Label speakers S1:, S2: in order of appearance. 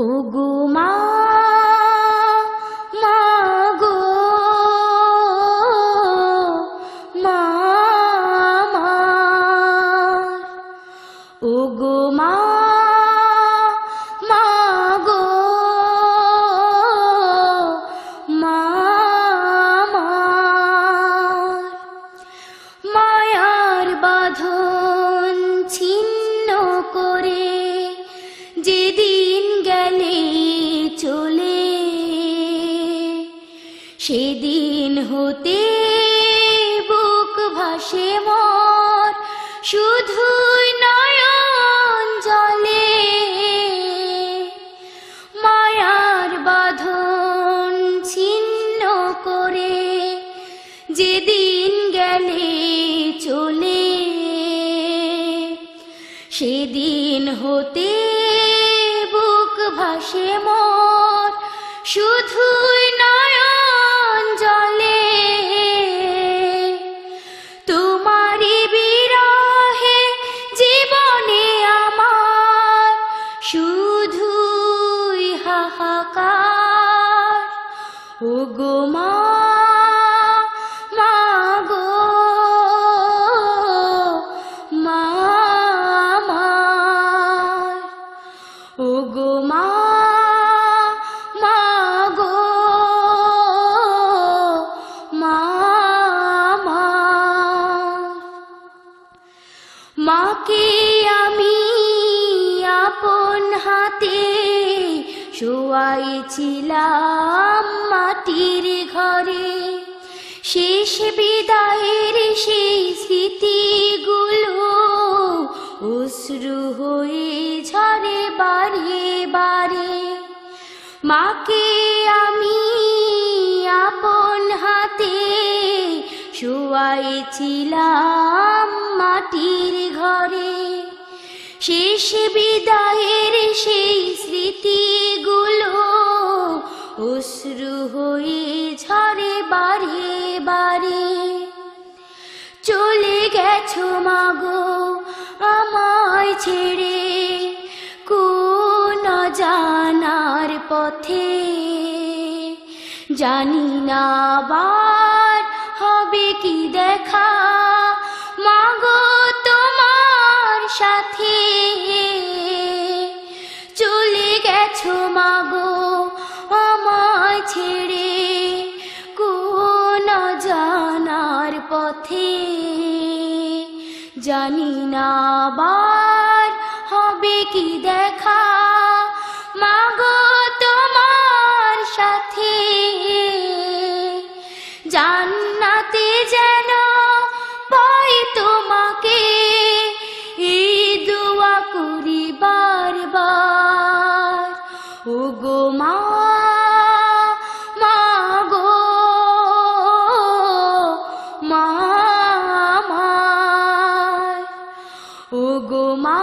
S1: ওগো মা, মা গো, মা আমার। ওগো মা, মা গো, মা আমার। মায়ার বাঁধন ছিন্ন করে যেদিন গেলে চলে, সেদিন হতে বুক ভাসে মোর শুধুই নয়ন জলে। মায়ার বাঁধন ছিন্ন করে যেদিন গেলে চলে, সেদিন হতে বুক ভাসে মোর শুধুই নয়ন জলে। তোমারি বিরহে জীবনে আমার শুধুই হাহাকার। ওগো মা, মা গো, মা আমার। ওগো মা, মা গো, মা আমার। মাকে আমি আপন হাতে শোয়াইছিলাম মাটির ঘরে। শেষ বিদায়ের সেই স্মৃতিগুলো অশ্রু হয়ে ঝরে বারে বারে। মাকে আমি আপন হাতে শোয়াইছিলাম মাটির ঘরে। শেষ বিদায়ের সেই স্মৃতিগুলো অশ্রু হয়ে ঝরে বারে বারে। চলে গেছো মাগো আমায় ছেড়ে কোন জানার পথে। জানি না আবার হবে কি দেখা মাগো তোমার সাথে। চলে গেছো মাগো আমায় ছেড়ে কোন জানার পথে। জানি না আবার হবে কি দেখা মাগো তোমার সাথে। জান্নাতে যেন পাই তোমাকে এই দোয়া করি বারবার। ওগো মা, মা গো, মা আমার। ওগো মা।